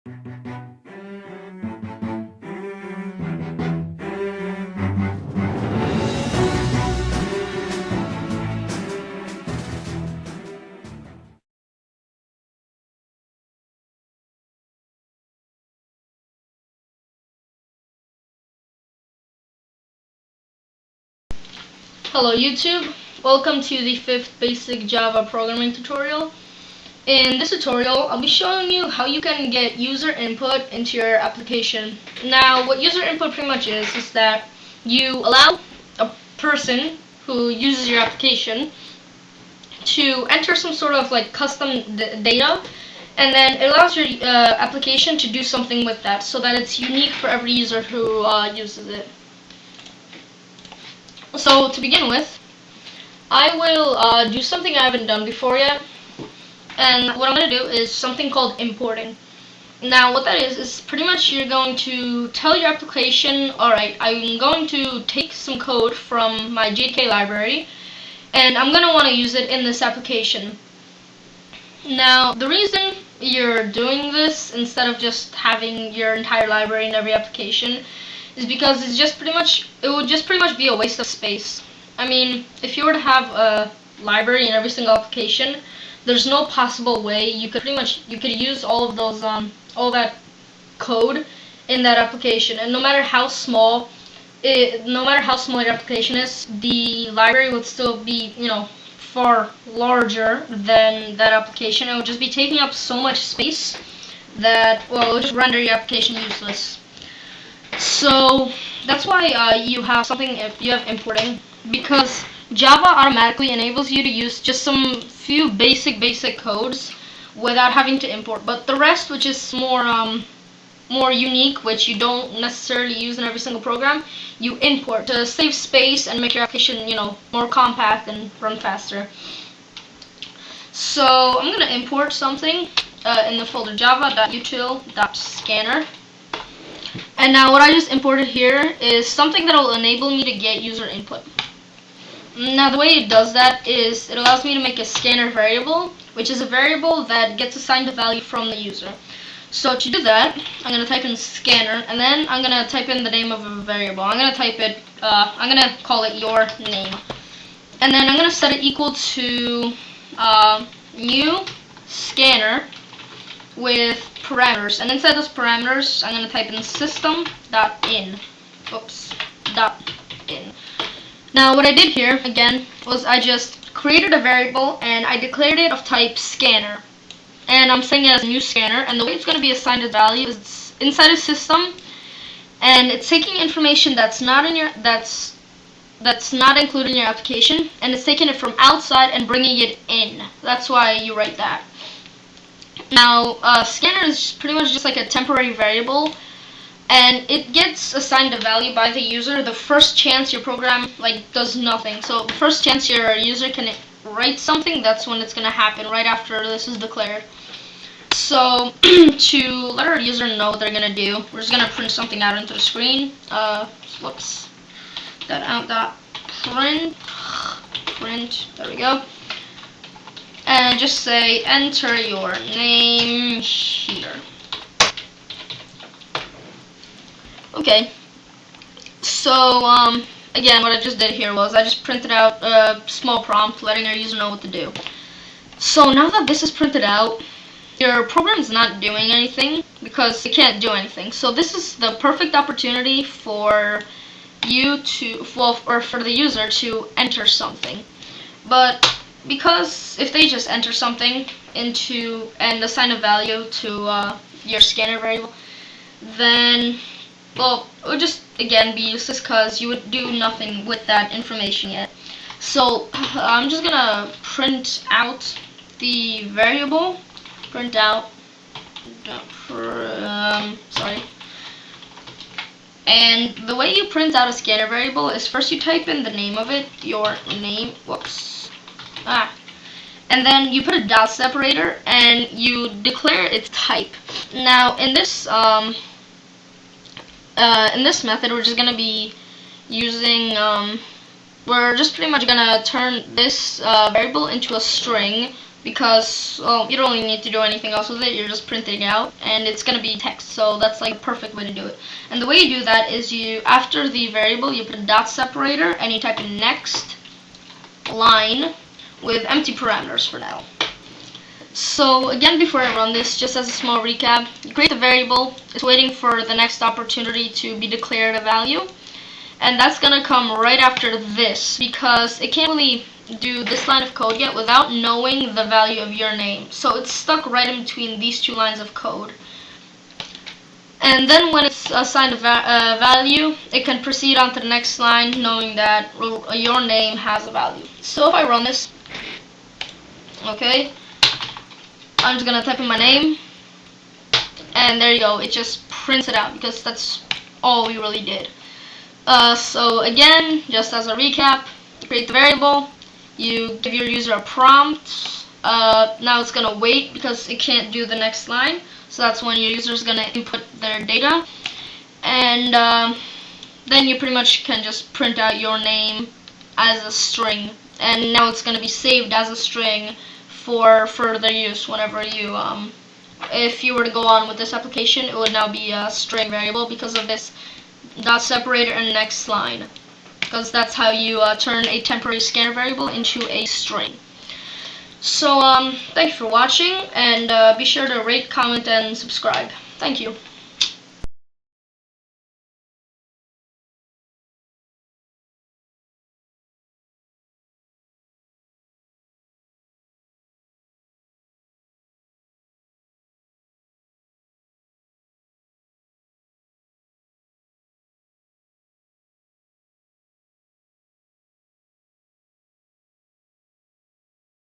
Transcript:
Hello YouTube, welcome to the 5th basic Java programming tutorial. In this tutorial, I'll be showing you how you can get user input into your application. Now, what user input pretty much is that you allow a person who uses your application to enter some sort of like custom data, and then it allows your application to do something with that so that it's unique for every user who uses it. So to begin with, I will do something I haven't done before yet, and what I'm going to do is something called importing. Now what that is pretty much you're going to tell your application, alright, I'm going to take some code from my JDK library, and I'm going to want to use it in this application. Now the reason you're doing this instead of just having your entire library in every application is because it would just pretty much be a waste of space. I mean, if you were to have a library in every single application, there's no possible way you could use all of those all that code in that application, and no matter how small your application is, the library would still be, far larger than that application. It would just be taking up so much space that, well, it would just render your application useless. So that's why you have importing, because Java automatically enables you to use just some few basic codes without having to import, but the rest, which is more unique, which you don't necessarily use in every single program, you import to save space and make your application more compact and run faster. So I'm going to import something in the folder java.util.scanner. And now what I just imported here is something that will enable me to get user input. Now the way it does that is it allows me to make a scanner variable, which is a variable that gets assigned a value from the user. So to do that, I'm going to type in scanner, and then I'm going to type in the name of a variable. I'm going to call it your name. And then I'm going to set it equal to new scanner with parameters, and inside those parameters I'm going to type in system.in. Now what I did here again was I just created a variable and I declared it of type scanner, and I'm setting it as a new scanner, and the way it's going to be assigned a value is it's inside a system, and it's taking information that's not included in your application, and it's taking it from outside and bringing it in. That's why you write that. Now, scanner is pretty much just like a temporary variable, and it gets assigned a value by the user the first chance your program does nothing. So the first chance your user can write something, that's when it's going to happen, right after this is declared. So to let our user know what they're going to do, we're just going to print something out into the screen. Whoops. That out. Print. There we go. And just say enter your name here. Okay, so again, what I just did here was I just printed out a small prompt letting our user know what to do. So now that this is printed out, your program is not doing anything because it can't do anything. So this is the perfect opportunity for for the user to enter something. But because if they just enter something and assign a value to your scanner variable, then, well, it would just again be useless because you would do nothing with that information yet. So I'm just gonna print out the variable. Print out. Sorry. And the way you print out a scanner variable is first you type in the name of it, your name. And then you put a dot separator and you declare its type. Now in this method, we're just gonna be using we're just pretty much gonna turn this variable into a string because, well, you don't really need to do anything else with it. You're just printing it out, and it's going to be text, so that's like the perfect way to do it. And the way you do that is you, after the variable, you put a dot separator, and you type in next line with empty parameters for now. So again, before I run this, just as a small recap, you create the variable, it's waiting for the next opportunity to be declared a value, and that's going to come right after this, because it can't really do this line of code yet without knowing the value of your name. So it's stuck right in between these two lines of code. And then when it's assigned a value, it can proceed on to the next line knowing that your name has a value. So if I run this, okay, I'm just going to type in my name, and there you go, it just prints it out, because that's all we really did. So again, just as a recap, you create the variable, you give your user a prompt. Now it's going to wait because it can't do the next line, so that's when your user is going to input their data, and then you pretty much can just print out your name as a string, and now it's going to be saved as a string for further use whenever you, if you were to go on with this application, it would now be a string variable because of this dot separator and next line, because that's how you turn a temporary scanner variable into a string. So thank you for watching, and be sure to rate, comment, and subscribe. Thank you.